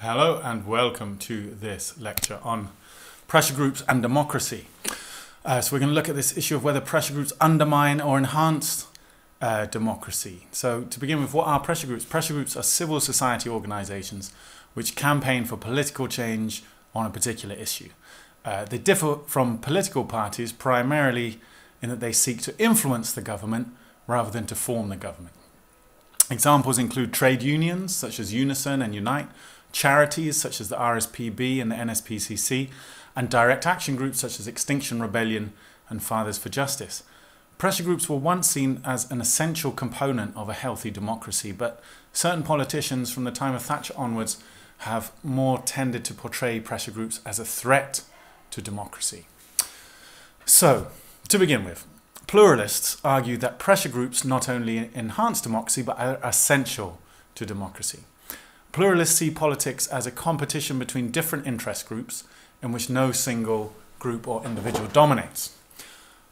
Hello and welcome to this lecture on pressure groups and democracy. So we're going to look at this issue of whether pressure groups undermine or enhance democracy. So to begin with, what are pressure groups? Pressure groups are civil society organisations which campaign for political change on a particular issue. They differ from political parties primarily in that they seek to influence the government rather than to form the government. Examples include trade unions such as Unison and Unite, charities such as the RSPB and the NSPCC, and direct action groups such as Extinction Rebellion and Fathers for Justice. Pressure groups were once seen as an essential component of a healthy democracy, but certain politicians from the time of Thatcher onwards have more tended to portray pressure groups as a threat to democracy. So, to begin with, pluralists argue that pressure groups not only enhance democracy but are essential to democracy. Pluralists see politics as a competition between different interest groups in which no single group or individual dominates.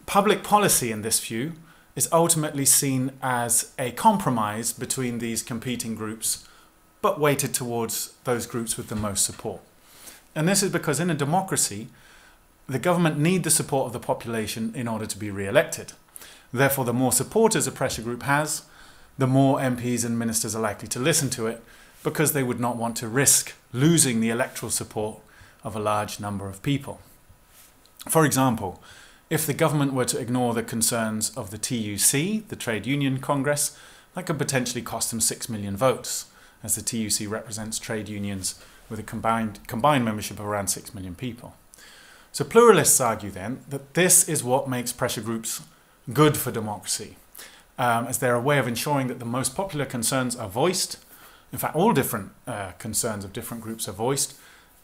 Public policy in this view is ultimately seen as a compromise between these competing groups, but weighted towards those groups with the most support. And this is because in a democracy, the government need the support of the population in order to be re-elected. Therefore, the more supporters a pressure group has, the more MPs and ministers are likely to listen to it, because they would not want to risk losing the electoral support of a large number of people. For example, if the government were to ignore the concerns of the TUC, the Trade Union Congress, that could potentially cost them 6 million votes, as the TUC represents trade unions with a combined membership of around 6 million people. So pluralists argue then that this is what makes pressure groups good for democracy, as they're a way of ensuring that the most popular concerns are voiced. In fact, all different concerns of different groups are voiced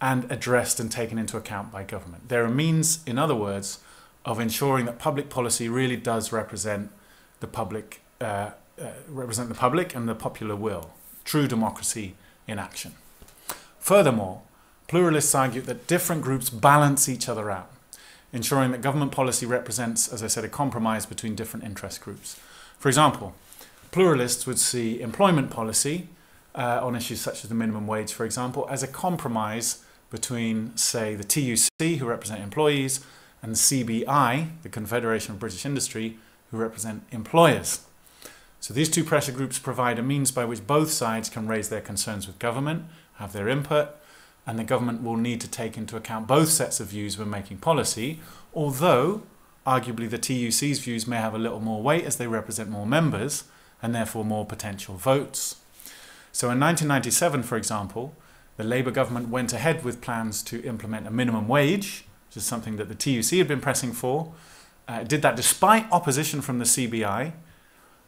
and addressed and taken into account by government. They're a means, in other words, of ensuring that public policy really does represent the public and the popular will. True democracy in action. Furthermore, pluralists argue that different groups balance each other out, ensuring that government policy represents, as I said, a compromise between different interest groups. For example, pluralists would see employment policy on issues such as the minimum wage, for example, as a compromise between, say, the TUC, who represent employees, and the CBI, the Confederation of British Industry, who represent employers. So these two pressure groups provide a means by which both sides can raise their concerns with government, have their input, and the government will need to take into account both sets of views when making policy, although arguably the TUC's views may have a little more weight as they represent more members and therefore more potential votes. So in 1997, for example, the Labour government went ahead with plans to implement a minimum wage, which is something that the TUC had been pressing for. It did that despite opposition from the CBI.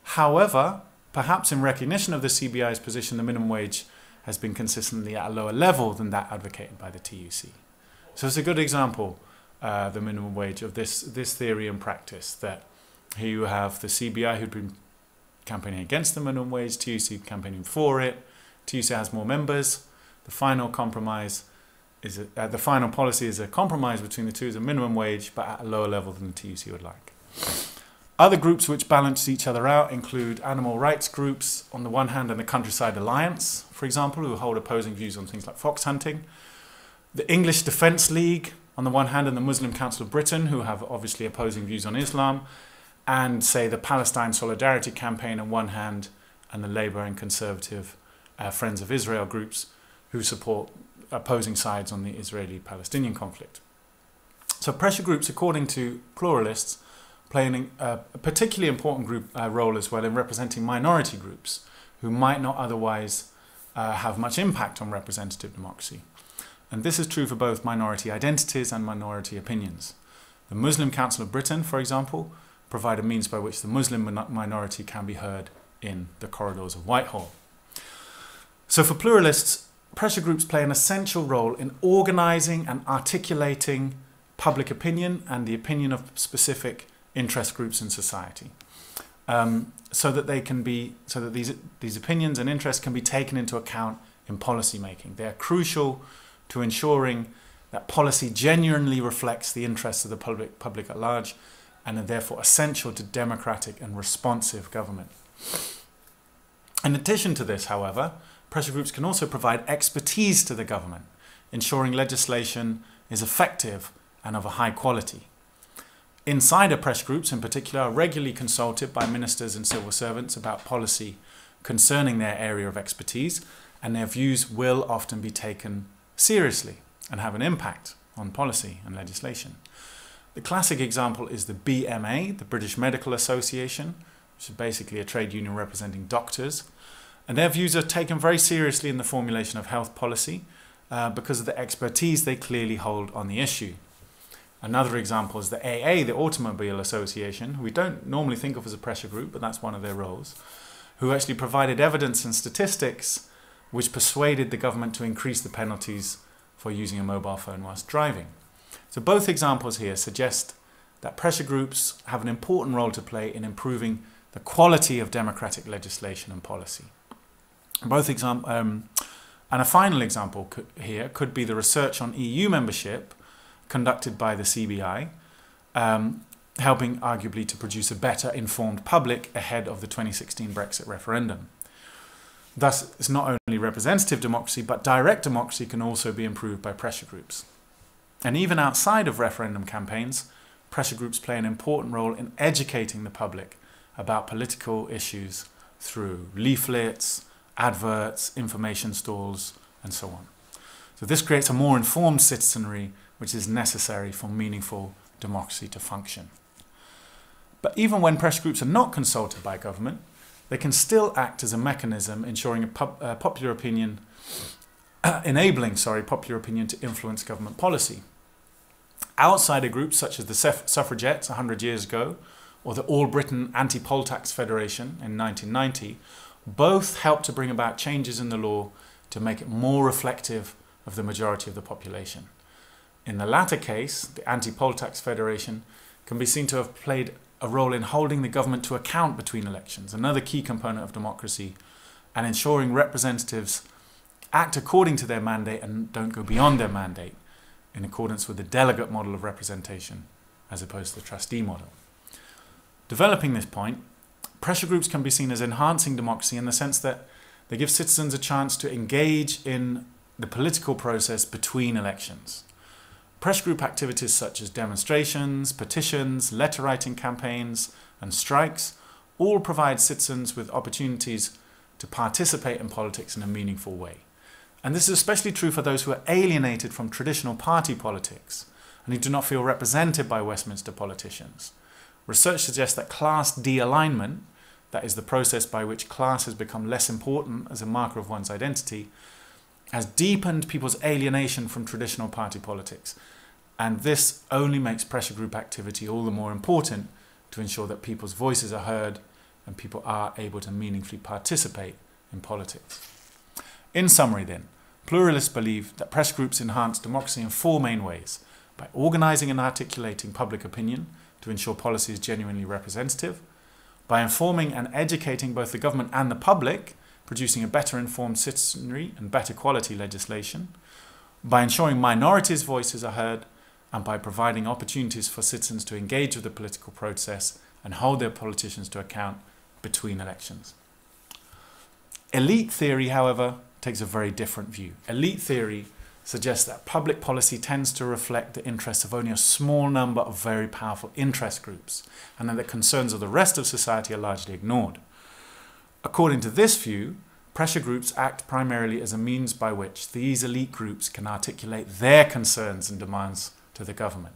However, perhaps in recognition of the CBI's position, the minimum wage has been consistently at a lower level than that advocated by the TUC. So it's a good example, the minimum wage, of this theory and practice, that here you have the CBI who'd been campaigning against the minimum wage, TUC campaigning for it. TUC has more members. The final compromise is the final policy is a compromise between the two, is a minimum wage, but at a lower level than the TUC would like. Other groups which balance each other out include animal rights groups on the one hand and the Countryside Alliance, for example, who hold opposing views on things like fox hunting. The English Defence League on the one hand and the Muslim Council of Britain, who have obviously opposing views on Islam. And, say, the Palestine Solidarity Campaign on one hand and the Labour and Conservative Friends of Israel groups who support opposing sides on the Israeli-Palestinian conflict. So pressure groups, according to pluralists, play a particularly important role as well in representing minority groups who might not otherwise have much impact on representative democracy. And this is true for both minority identities and minority opinions. The Muslim Council of Britain, for example, provide a means by which the Muslim minority can be heard in the corridors of Whitehall. So for pluralists, pressure groups play an essential role in organising and articulating public opinion and the opinion of specific interest groups in society, so that these opinions and interests can be taken into account in policy making. They are crucial to ensuring that policy genuinely reflects the interests of the public at large, and are therefore essential to democratic and responsive government. In addition to this, however, pressure groups can also provide expertise to the government, ensuring legislation is effective and of a high quality. Insider pressure groups in particular are regularly consulted by ministers and civil servants about policy concerning their area of expertise, and their views will often be taken seriously and have an impact on policy and legislation. The classic example is the BMA, the British Medical Association, which is basically a trade union representing doctors, and their views are taken very seriously in the formulation of health policy because of the expertise they clearly hold on the issue. Another example is the AA, the Automobile Association, who we don't normally think of as a pressure group, but that's one of their roles, who actually provided evidence and statistics which persuaded the government to increase the penalties for using a mobile phone whilst driving. So both examples here suggest that pressure groups have an important role to play in improving the quality of democratic legislation and policy. And a final example here could be the research on EU membership conducted by the CBI, helping arguably to produce a better informed public ahead of the 2016 Brexit referendum. Thus, it's not only representative democracy, but direct democracy can also be improved by pressure groups. And even outside of referendum campaigns, pressure groups play an important role in educating the public about political issues through leaflets, adverts, information stalls, and so on. So this creates a more informed citizenry, which is necessary for meaningful democracy to function. But even when pressure groups are not consulted by government, they can still act as a mechanism ensuring popular opinion, enabling popular opinion to influence government policy. Outsider groups such as the suffragettes 100 years ago, or the All Britain Anti-Poll Tax Federation in 1990, both helped to bring about changes in the law to make it more reflective of the majority of the population. In the latter case, the Anti-Poll Tax Federation can be seen to have played a role in holding the government to account between elections, another key component of democracy, and ensuring representatives act according to their mandate and don't go beyond their mandate, in accordance with the delegate model of representation as opposed to the trustee model. Developing this point, pressure groups can be seen as enhancing democracy in the sense that they give citizens a chance to engage in the political process between elections. Pressure group activities such as demonstrations, petitions, letter writing campaigns, and strikes all provide citizens with opportunities to participate in politics in a meaningful way. And this is especially true for those who are alienated from traditional party politics and who do not feel represented by Westminster politicians. Research suggests that class de-alignment, that is the process by which class has become less important as a marker of one's identity, has deepened people's alienation from traditional party politics. And this only makes pressure group activity all the more important to ensure that people's voices are heard and people are able to meaningfully participate in politics. In summary then, pluralists believe that pressure groups enhance democracy in four main ways: by organising and articulating public opinion to ensure policy is genuinely representative, by informing and educating both the government and the public, producing a better informed citizenry and better quality legislation, by ensuring minorities' voices are heard, and by providing opportunities for citizens to engage with the political process and hold their politicians to account between elections. Elite theory, however, takes a very different view. Elite theory suggests that public policy tends to reflect the interests of only a small number of very powerful interest groups, and that the concerns of the rest of society are largely ignored. According to this view, pressure groups act primarily as a means by which these elite groups can articulate their concerns and demands to the government.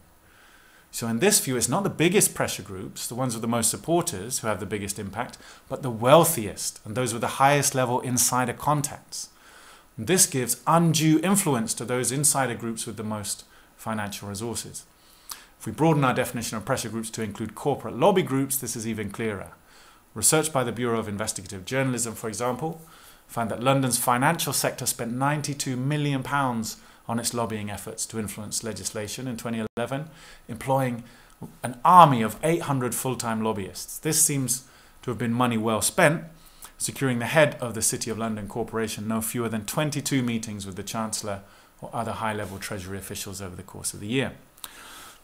So in this view, it's not the biggest pressure groups, the ones with the most supporters, who have the biggest impact, but the wealthiest and those with the highest level insider contacts. And this gives undue influence to those insider groups with the most financial resources. If we broaden our definition of pressure groups to include corporate lobby groups, this is even clearer. Research by the Bureau of Investigative Journalism, for example, found that London's financial sector spent £92 million on its lobbying efforts to influence legislation in 2011, employing an army of 800 full-time lobbyists. This seems to have been money well spent, securing the head of the City of London Corporation no fewer than 22 meetings with the Chancellor or other high-level Treasury officials over the course of the year.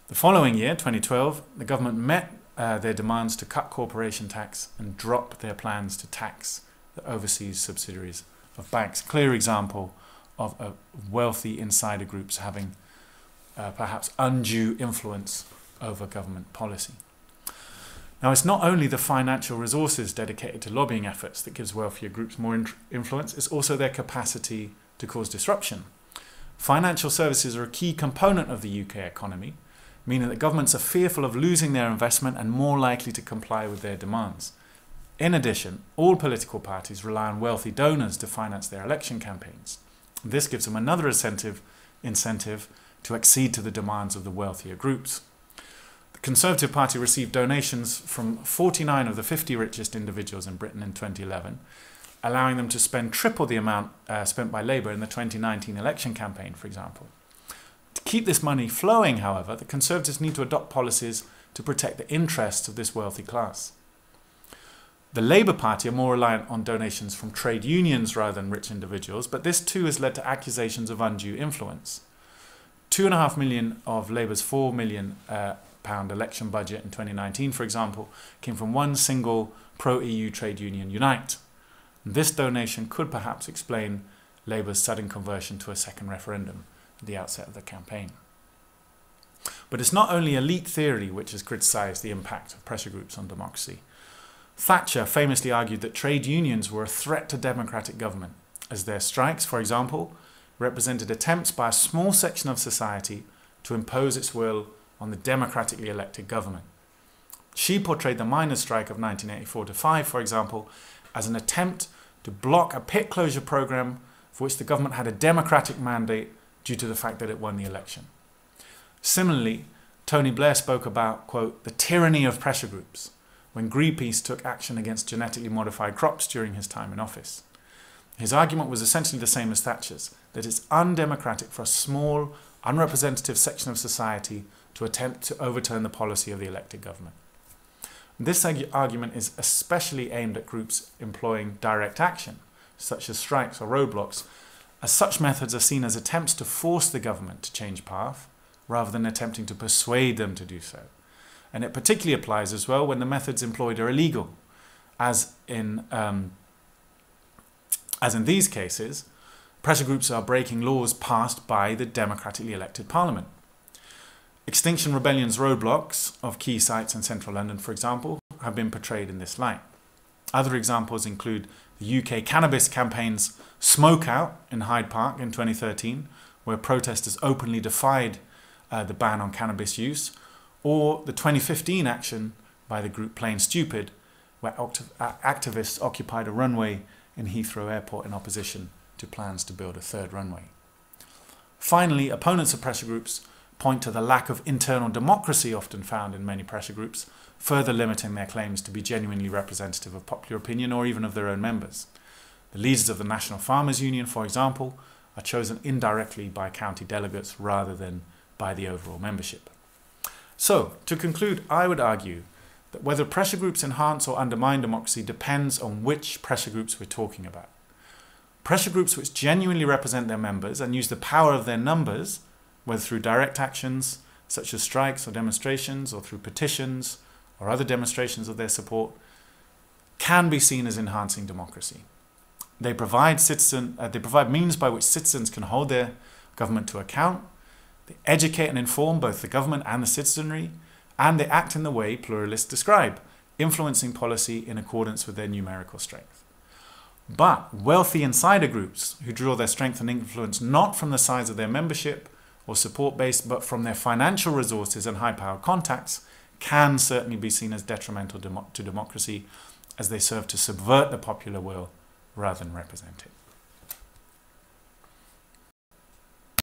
The following year, 2012, the government met their demands to cut corporation tax and drop their plans to tax the overseas subsidiaries of banks. Clear example of wealthy insider groups having perhaps undue influence over government policy. Now, it's not only the financial resources dedicated to lobbying efforts that gives wealthier groups more influence, it's also their capacity to cause disruption. Financial services are a key component of the UK economy, meaning that governments are fearful of losing their investment and more likely to comply with their demands. In addition, all political parties rely on wealthy donors to finance their election campaigns. This gives them another incentive to accede to the demands of the wealthier groups. The Conservative Party received donations from 49 of the 50 richest individuals in Britain in 2011, allowing them to spend triple the amount spent by Labour in the 2019 election campaign, for example. To keep this money flowing, however, the Conservatives need to adopt policies to protect the interests of this wealthy class. The Labour Party are more reliant on donations from trade unions rather than rich individuals, but this too has led to accusations of undue influence. 2.5 million of Labour's £4 million election budget in 2019, for example, came from one single pro-EU trade union, Unite. This donation could perhaps explain Labour's sudden conversion to a second referendum at the outset of the campaign. But it's not only elite theory which has criticised the impact of pressure groups on democracy. Thatcher famously argued that trade unions were a threat to democratic government, as their strikes, for example, represented attempts by a small section of society to impose its will on the democratically elected government. She portrayed the miners' strike of 1984-5, for example, as an attempt to block a pit closure programme for which the government had a democratic mandate due to the fact that it won the election. Similarly, Tony Blair spoke about, quote, the tyranny of pressure groups, when Greenpeace took action against genetically modified crops during his time in office. His argument was essentially the same as Thatcher's, that it's undemocratic for a small, unrepresentative section of society to attempt to overturn the policy of the elected government. This argument is especially aimed at groups employing direct action, such as strikes or roadblocks, as such methods are seen as attempts to force the government to change path, rather than attempting to persuade them to do so. And it particularly applies as well when the methods employed are illegal, as in these cases, pressure groups are breaking laws passed by the democratically elected parliament. Extinction Rebellion's roadblocks of key sites in central London, for example, have been portrayed in this light. Other examples include the UK cannabis campaign's Smoke Out in Hyde Park in 2013, where protesters openly defied the ban on cannabis use, or the 2015 action by the group Plain Stupid, where activists occupied a runway in Heathrow Airport in opposition to plans to build a third runway. Finally, opponents of pressure groups point to the lack of internal democracy often found in many pressure groups, further limiting their claims to be genuinely representative of popular opinion or even of their own members. The leaders of the National Farmers Union, for example, are chosen indirectly by county delegates rather than by the overall membership. So, to conclude, I would argue that whether pressure groups enhance or undermine democracy depends on which pressure groups we're talking about. Pressure groups which genuinely represent their members and use the power of their numbers, whether through direct actions such as strikes or demonstrations, or through petitions or other demonstrations of their support, can be seen as enhancing democracy. They provide means by which citizens can hold their government to account. They educate and inform both the government and the citizenry, and they act in the way pluralists describe, influencing policy in accordance with their numerical strength. But wealthy insider groups who draw their strength and influence not from the size of their membership or support base, but from their financial resources and high-powered contacts, can certainly be seen as detrimental to democracy, as they serve to subvert the popular will rather than represent it.